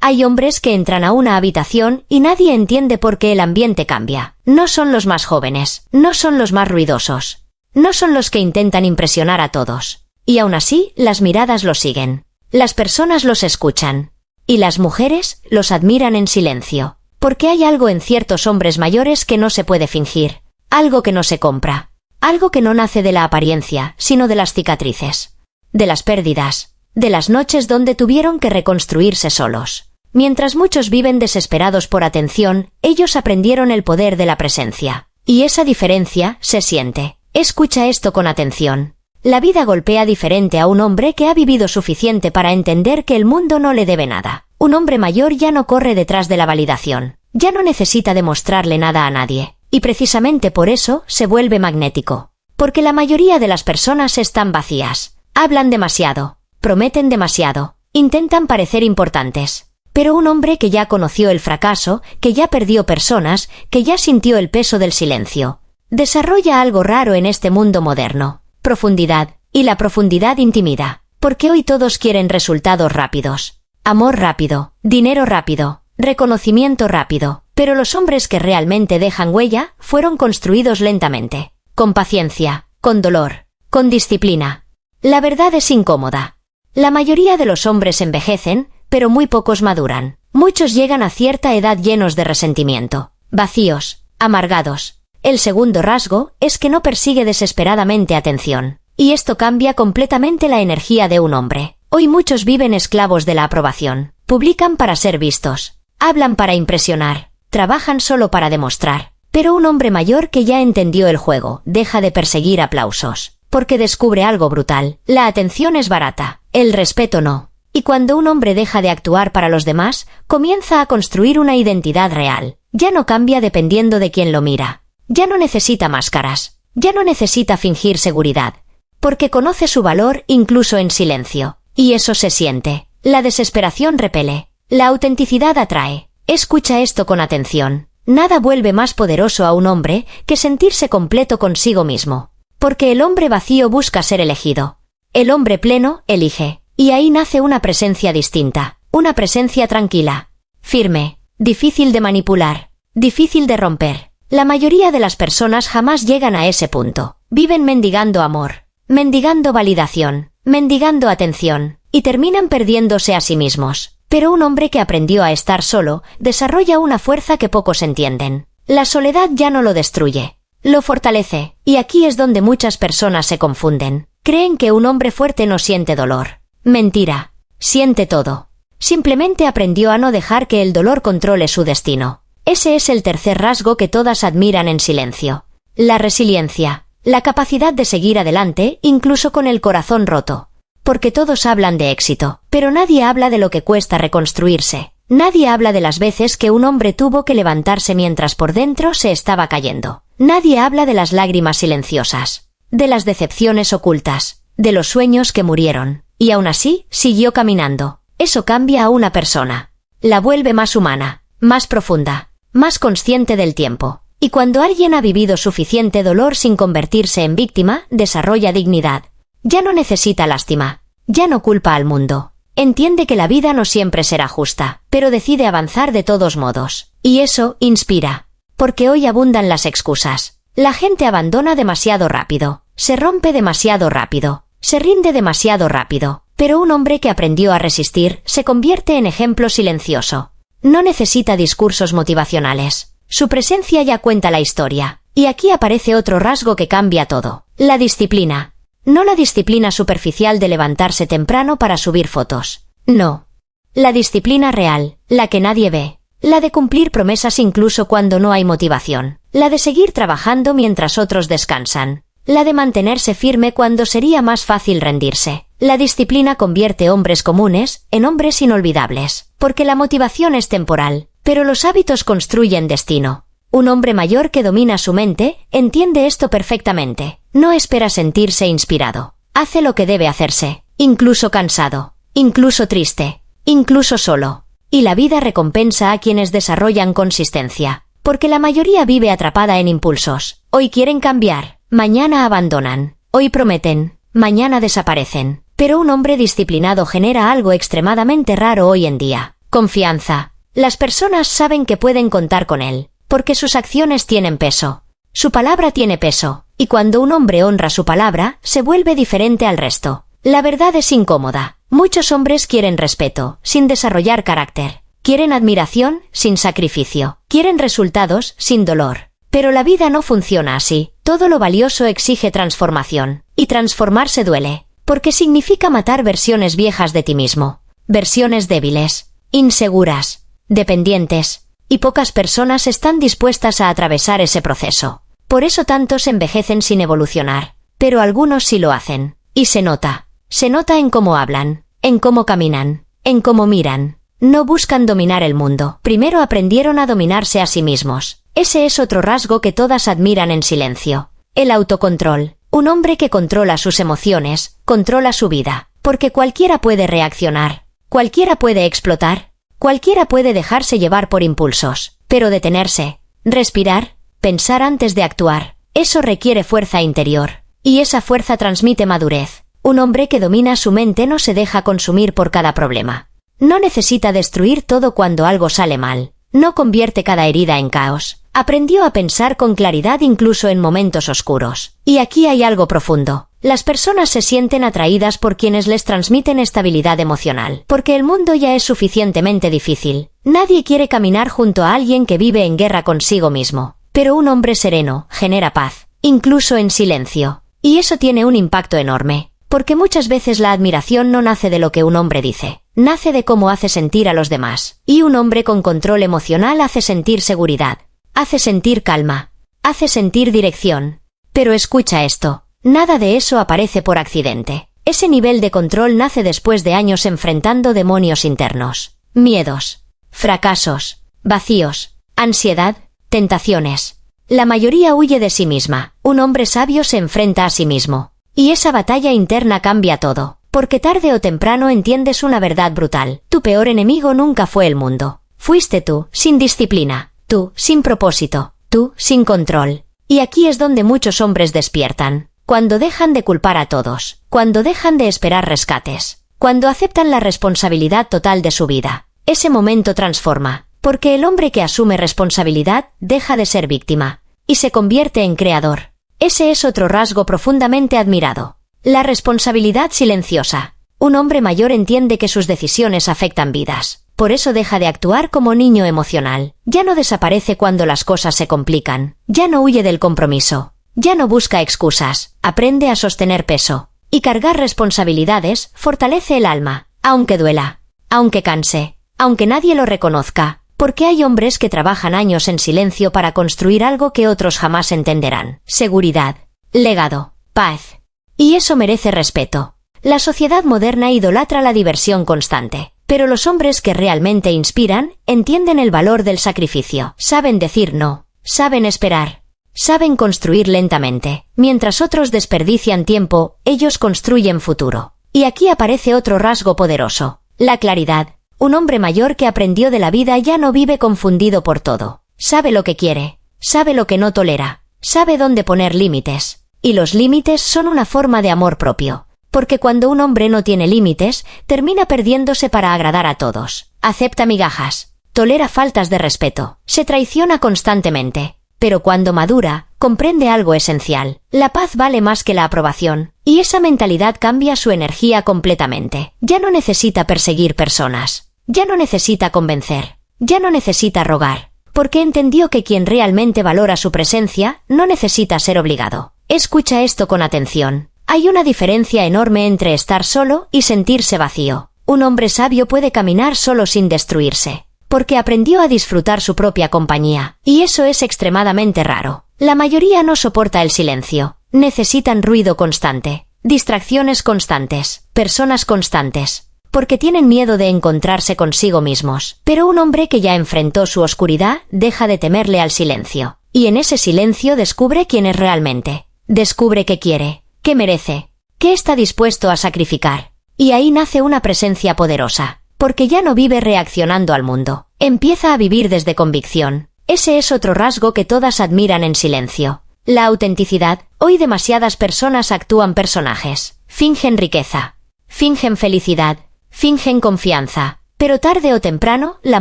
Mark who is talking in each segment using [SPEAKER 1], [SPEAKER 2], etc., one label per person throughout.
[SPEAKER 1] Hay hombres que entran a una habitación y nadie entiende por qué el ambiente cambia. No son los más jóvenes, no son los más ruidosos, no son los que intentan impresionar a todos. Y aún así, las miradas los siguen. Las personas los escuchan. Y las mujeres los admiran en silencio. Porque hay algo en ciertos hombres mayores que no se puede fingir. Algo que no se compra. Algo que no nace de la apariencia, sino de las cicatrices. De las pérdidas. De las noches donde tuvieron que reconstruirse solos. Mientras muchos viven desesperados por atención, ellos aprendieron el poder de la presencia. Y esa diferencia se siente. Escucha esto con atención. La vida golpea diferente a un hombre que ha vivido suficiente para entender que el mundo no le debe nada. Un hombre mayor ya no corre detrás de la validación. Ya no necesita demostrarle nada a nadie. Y precisamente por eso se vuelve magnético. Porque la mayoría de las personas están vacías. Hablan demasiado. Prometen demasiado. Intentan parecer importantes. Pero un hombre que ya conoció el fracaso, que ya perdió personas, que ya sintió el peso del silencio, desarrolla algo raro en este mundo moderno. Profundidad. Y la profundidad intimida. Porque hoy todos quieren resultados rápidos. Amor rápido. Dinero rápido. Reconocimiento rápido. Pero los hombres que realmente dejan huella fueron construidos lentamente. Con paciencia. Con dolor. Con disciplina. La verdad es incómoda. La mayoría de los hombres envejecen, pero muy pocos maduran. Muchos llegan a cierta edad llenos de resentimiento, vacíos, amargados. El segundo rasgo es que no persigue desesperadamente atención. Y esto cambia completamente la energía de un hombre. Hoy muchos viven esclavos de la aprobación. Publican para ser vistos. Hablan para impresionar. Trabajan solo para demostrar. Pero un hombre mayor que ya entendió el juego, deja de perseguir aplausos. Porque descubre algo brutal. La atención es barata. El respeto no. Y cuando un hombre deja de actuar para los demás, comienza a construir una identidad real. Ya no cambia dependiendo de quién lo mira. Ya no necesita máscaras. Ya no necesita fingir seguridad. Porque conoce su valor incluso en silencio. Y eso se siente. La desesperación repele. La autenticidad atrae. Escucha esto con atención. Nada vuelve más poderoso a un hombre que sentirse completo consigo mismo. Porque el hombre vacío busca ser elegido. El hombre pleno elige. Y ahí nace una presencia distinta, una presencia tranquila, firme, difícil de manipular, difícil de romper. La mayoría de las personas jamás llegan a ese punto. Viven mendigando amor, mendigando validación, mendigando atención, y terminan perdiéndose a sí mismos. Pero un hombre que aprendió a estar solo, desarrolla una fuerza que pocos entienden. La soledad ya no lo destruye, lo fortalece, y aquí es donde muchas personas se confunden. Creen que un hombre fuerte no siente dolor. Mentira. Siente todo. Simplemente aprendió a no dejar que el dolor controle su destino. Ese es el tercer rasgo que todas admiran en silencio. La resiliencia. La capacidad de seguir adelante, incluso con el corazón roto. Porque todos hablan de éxito, pero nadie habla de lo que cuesta reconstruirse. Nadie habla de las veces que un hombre tuvo que levantarse mientras por dentro se estaba cayendo. Nadie habla de las lágrimas silenciosas. De las decepciones ocultas. De los sueños que murieron. Y aún así, siguió caminando. Eso cambia a una persona. La vuelve más humana, más profunda, más consciente del tiempo. Y cuando alguien ha vivido suficiente dolor sin convertirse en víctima, desarrolla dignidad. Ya no necesita lástima. Ya no culpa al mundo. Entiende que la vida no siempre será justa, pero decide avanzar de todos modos. Y eso inspira. Porque hoy abundan las excusas. La gente abandona demasiado rápido. Se rompe demasiado rápido. Se rinde demasiado rápido, pero un hombre que aprendió a resistir se convierte en ejemplo silencioso. No necesita discursos motivacionales. Su presencia ya cuenta la historia. Y aquí aparece otro rasgo que cambia todo. La disciplina. No la disciplina superficial de levantarse temprano para subir fotos. No. La disciplina real, la que nadie ve. La de cumplir promesas incluso cuando no hay motivación. La de seguir trabajando mientras otros descansan. La de mantenerse firme cuando sería más fácil rendirse. La disciplina convierte hombres comunes en hombres inolvidables, porque la motivación es temporal, pero los hábitos construyen destino. Un hombre mayor que domina su mente entiende esto perfectamente. No espera sentirse inspirado. Hace lo que debe hacerse, incluso cansado, incluso triste, incluso solo. Y la vida recompensa a quienes desarrollan consistencia, porque la mayoría vive atrapada en impulsos. Hoy quieren cambiar. Mañana abandonan, hoy prometen, mañana desaparecen. Pero un hombre disciplinado genera algo extremadamente raro hoy en día. Confianza. Las personas saben que pueden contar con él, porque sus acciones tienen peso. Su palabra tiene peso, y cuando un hombre honra su palabra, se vuelve diferente al resto. La verdad es incómoda. Muchos hombres quieren respeto, sin desarrollar carácter. Quieren admiración, sin sacrificio. Quieren resultados, sin dolor. Pero la vida no funciona así. Todo lo valioso exige transformación. Y transformarse duele, porque significa matar versiones viejas de ti mismo. Versiones débiles, inseguras, dependientes. Y pocas personas están dispuestas a atravesar ese proceso. Por eso tantos envejecen sin evolucionar. Pero algunos sí lo hacen. Y se nota. Se nota en cómo hablan, en cómo caminan, en cómo miran. No buscan dominar el mundo. Primero aprendieron a dominarse a sí mismos. Ese es otro rasgo que todas admiran en silencio. El autocontrol. Un hombre que controla sus emociones, controla su vida. Porque cualquiera puede reaccionar. Cualquiera puede explotar. Cualquiera puede dejarse llevar por impulsos. Pero detenerse, respirar, pensar antes de actuar. Eso requiere fuerza interior. Y esa fuerza transmite madurez. Un hombre que domina su mente no se deja consumir por cada problema. No necesita destruir todo cuando algo sale mal. No convierte cada herida en caos. Aprendió a pensar con claridad incluso en momentos oscuros. Y aquí hay algo profundo. Las personas se sienten atraídas por quienes les transmiten estabilidad emocional. Porque el mundo ya es suficientemente difícil. Nadie quiere caminar junto a alguien que vive en guerra consigo mismo. Pero un hombre sereno genera paz, incluso en silencio. Y eso tiene un impacto enorme. Porque muchas veces la admiración no nace de lo que un hombre dice, nace de cómo hace sentir a los demás. Y un hombre con control emocional hace sentir seguridad, hace sentir calma, hace sentir dirección. Pero escucha esto, nada de eso aparece por accidente. Ese nivel de control nace después de años enfrentando demonios internos, miedos, fracasos, vacíos, ansiedad, tentaciones. La mayoría huye de sí misma. Un hombre sabio se enfrenta a sí mismo. Y esa batalla interna cambia todo, porque tarde o temprano entiendes una verdad brutal. Tu peor enemigo nunca fue el mundo. Fuiste tú, sin disciplina, tú, sin propósito, tú, sin control. Y aquí es donde muchos hombres despiertan, cuando dejan de culpar a todos, cuando dejan de esperar rescates, cuando aceptan la responsabilidad total de su vida. Ese momento transforma, porque el hombre que asume responsabilidad deja de ser víctima, y se convierte en creador. Ese es otro rasgo profundamente admirado. La responsabilidad silenciosa. Un hombre mayor entiende que sus decisiones afectan vidas. Por eso deja de actuar como niño emocional. Ya no desaparece cuando las cosas se complican. Ya no huye del compromiso. Ya no busca excusas. Aprende a sostener peso. Y cargar responsabilidades fortalece el alma. Aunque duela. Aunque canse. Aunque nadie lo reconozca. Porque hay hombres que trabajan años en silencio para construir algo que otros jamás entenderán. Seguridad, legado, paz. Y eso merece respeto. La sociedad moderna idolatra la diversión constante. Pero los hombres que realmente inspiran, entienden el valor del sacrificio. Saben decir no. Saben esperar. Saben construir lentamente. Mientras otros desperdician tiempo, ellos construyen futuro. Y aquí aparece otro rasgo poderoso. La claridad. Un hombre mayor que aprendió de la vida ya no vive confundido por todo. Sabe lo que quiere, sabe lo que no tolera, sabe dónde poner límites. Y los límites son una forma de amor propio. Porque cuando un hombre no tiene límites, termina perdiéndose para agradar a todos. Acepta migajas, tolera faltas de respeto, se traiciona constantemente. Pero cuando madura, comprende algo esencial. La paz vale más que la aprobación. Y esa mentalidad cambia su energía completamente. Ya no necesita perseguir personas. Ya no necesita convencer. Ya no necesita rogar. Porque entendió que quien realmente valora su presencia, no necesita ser obligado. Escucha esto con atención. Hay una diferencia enorme entre estar solo y sentirse vacío. Un hombre sabio puede caminar solo sin destruirse. Porque aprendió a disfrutar su propia compañía. Y eso es extremadamente raro. La mayoría no soporta el silencio. Necesitan ruido constante. Distracciones constantes. Personas constantes. Porque tienen miedo de encontrarse consigo mismos. Pero un hombre que ya enfrentó su oscuridad, deja de temerle al silencio. Y en ese silencio descubre quién es realmente. Descubre qué quiere, qué merece, qué está dispuesto a sacrificar. Y ahí nace una presencia poderosa. Porque ya no vive reaccionando al mundo. Empieza a vivir desde convicción. Ese es otro rasgo que todas admiran en silencio. La autenticidad. Hoy demasiadas personas actúan personajes. Fingen riqueza. Fingen felicidad. Fingen confianza. Pero tarde o temprano, la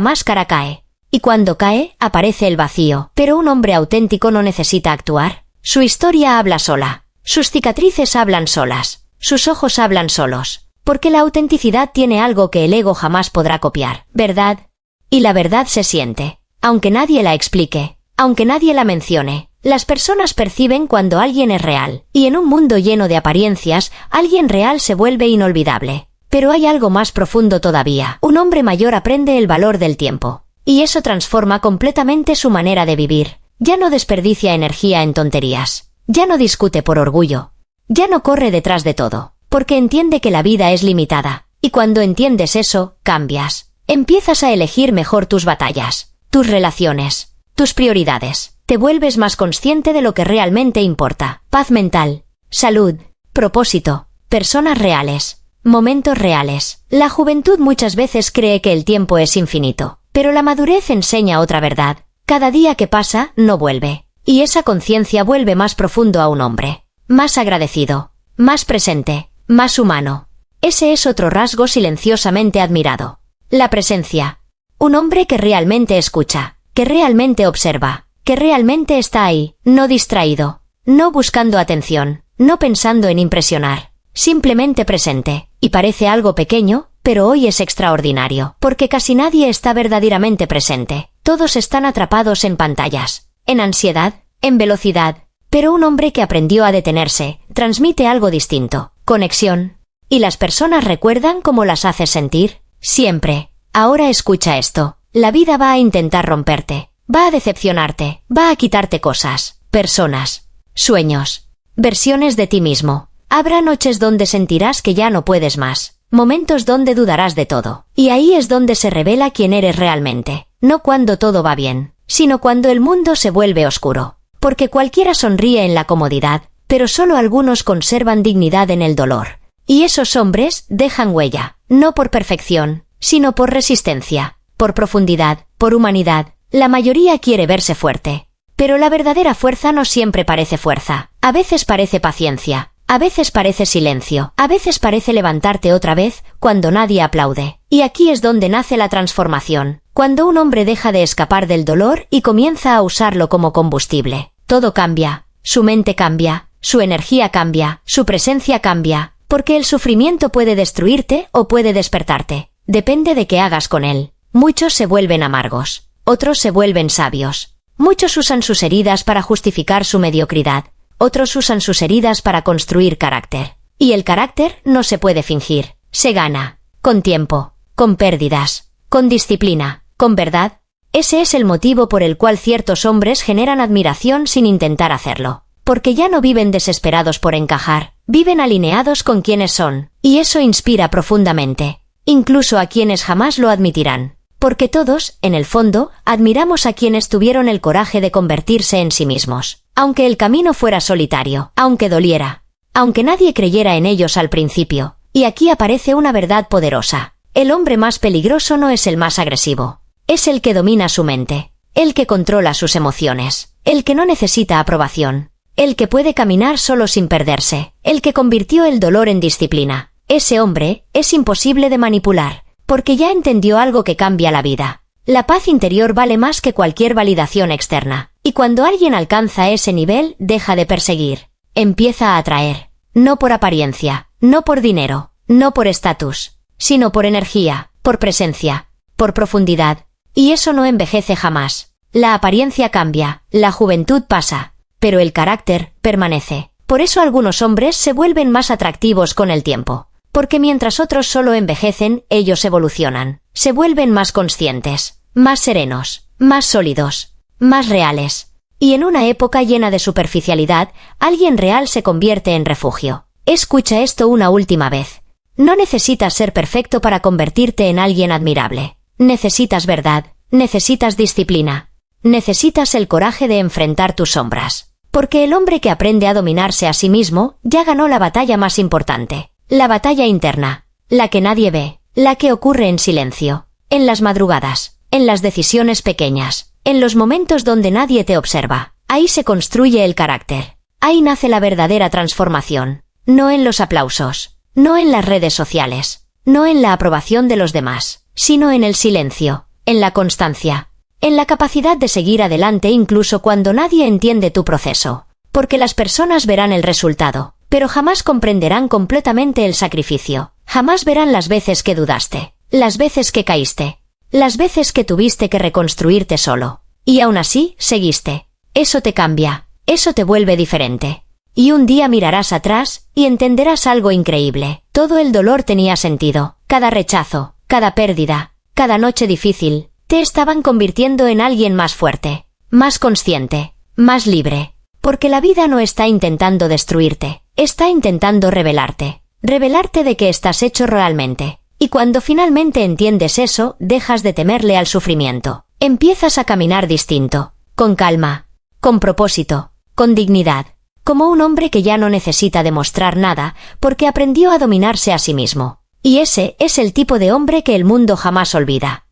[SPEAKER 1] máscara cae. Y cuando cae, aparece el vacío. Pero un hombre auténtico no necesita actuar. Su historia habla sola. Sus cicatrices hablan solas. Sus ojos hablan solos. Porque la autenticidad tiene algo que el ego jamás podrá copiar. ¿Verdad? Y la verdad se siente. Aunque nadie la explique. Aunque nadie la mencione. Las personas perciben cuando alguien es real. Y en un mundo lleno de apariencias, alguien real se vuelve inolvidable. Pero hay algo más profundo todavía. Un hombre mayor aprende el valor del tiempo. Y eso transforma completamente su manera de vivir. Ya no desperdicia energía en tonterías. Ya no discute por orgullo. Ya no corre detrás de todo. Porque entiende que la vida es limitada. Y cuando entiendes eso, cambias. Empiezas a elegir mejor tus batallas, tus relaciones, tus prioridades. Te vuelves más consciente de lo que realmente importa. Paz mental, salud, propósito, personas reales, momentos reales. La juventud muchas veces cree que el tiempo es infinito. Pero la madurez enseña otra verdad. Cada día que pasa, no vuelve. Y esa conciencia vuelve más profundo a un hombre. Más agradecido, más presente, más humano. Ese es otro rasgo silenciosamente admirado. La presencia. Un hombre que realmente escucha, que realmente observa, que realmente está ahí, no distraído, no buscando atención, no pensando en impresionar, simplemente presente. Y parece algo pequeño, pero hoy es extraordinario, porque casi nadie está verdaderamente presente. Todos están atrapados en pantallas, en ansiedad, en velocidad. Pero un hombre que aprendió a detenerse, transmite algo distinto, conexión. ¿Y las personas recuerdan cómo las haces sentir? Siempre. Ahora escucha esto. La vida va a intentar romperte, va a decepcionarte, va a quitarte cosas, personas, sueños, versiones de ti mismo. Habrá noches donde sentirás que ya no puedes más, momentos donde dudarás de todo. Y ahí es donde se revela quién eres realmente. No cuando todo va bien, sino cuando el mundo se vuelve oscuro. Porque cualquiera sonríe en la comodidad, pero solo algunos conservan dignidad en el dolor. Y esos hombres dejan huella, no por perfección, sino por resistencia, por profundidad, por humanidad. La mayoría quiere verse fuerte. Pero la verdadera fuerza no siempre parece fuerza. A veces parece paciencia, a veces parece silencio, a veces parece levantarte otra vez cuando nadie aplaude. Y aquí es donde nace la transformación. Cuando un hombre deja de escapar del dolor y comienza a usarlo como combustible, todo cambia, su mente cambia, su energía cambia, su presencia cambia, porque el sufrimiento puede destruirte o puede despertarte, depende de qué hagas con él. Muchos se vuelven amargos, otros se vuelven sabios. Muchos usan sus heridas para justificar su mediocridad, otros usan sus heridas para construir carácter. Y el carácter no se puede fingir, se gana, con tiempo, con pérdidas, con disciplina. ¿Con verdad? Ese es el motivo por el cual ciertos hombres generan admiración sin intentar hacerlo. Porque ya no viven desesperados por encajar, viven alineados con quienes son. Y eso inspira profundamente, incluso a quienes jamás lo admitirán. Porque todos, en el fondo, admiramos a quienes tuvieron el coraje de convertirse en sí mismos. Aunque el camino fuera solitario, aunque doliera, aunque nadie creyera en ellos al principio. Y aquí aparece una verdad poderosa. El hombre más peligroso no es el más agresivo. Es el que domina su mente, el que controla sus emociones, el que no necesita aprobación, el que puede caminar solo sin perderse, el que convirtió el dolor en disciplina. Ese hombre es imposible de manipular, porque ya entendió algo que cambia la vida. La paz interior vale más que cualquier validación externa, y cuando alguien alcanza ese nivel, deja de perseguir, empieza a atraer, no por apariencia, no por dinero, no por estatus, sino por energía, por presencia, por profundidad. Y eso no envejece jamás. La apariencia cambia, la juventud pasa, pero el carácter permanece. Por eso algunos hombres se vuelven más atractivos con el tiempo. Porque mientras otros solo envejecen, ellos evolucionan. Se vuelven más conscientes, más serenos, más sólidos, más reales. Y en una época llena de superficialidad, alguien real se convierte en refugio. Escucha esto una última vez. No necesitas ser perfecto para convertirte en alguien admirable. Necesitas verdad, necesitas disciplina, necesitas el coraje de enfrentar tus sombras. Porque el hombre que aprende a dominarse a sí mismo ya ganó la batalla más importante, la batalla interna, la que nadie ve, la que ocurre en silencio, en las madrugadas, en las decisiones pequeñas, en los momentos donde nadie te observa. Ahí se construye el carácter, ahí nace la verdadera transformación, no en los aplausos, no en las redes sociales, no en la aprobación de los demás, sino en el silencio, en la constancia, en la capacidad de seguir adelante incluso cuando nadie entiende tu proceso. Porque las personas verán el resultado, pero jamás comprenderán completamente el sacrificio. Jamás verán las veces que dudaste, las veces que caíste, las veces que tuviste que reconstruirte solo. Y aún así, seguiste. Eso te cambia, eso te vuelve diferente. Y un día mirarás atrás y entenderás algo increíble. Todo el dolor tenía sentido. Cada rechazo, cada pérdida, cada noche difícil, te estaban convirtiendo en alguien más fuerte, más consciente, más libre. Porque la vida no está intentando destruirte, está intentando revelarte. Revelarte de qué estás hecho realmente. Y cuando finalmente entiendes eso, dejas de temerle al sufrimiento. Empiezas a caminar distinto, con calma, con propósito, con dignidad, como un hombre que ya no necesita demostrar nada, porque aprendió a dominarse a sí mismo. Y ese es el tipo de hombre que el mundo jamás olvida.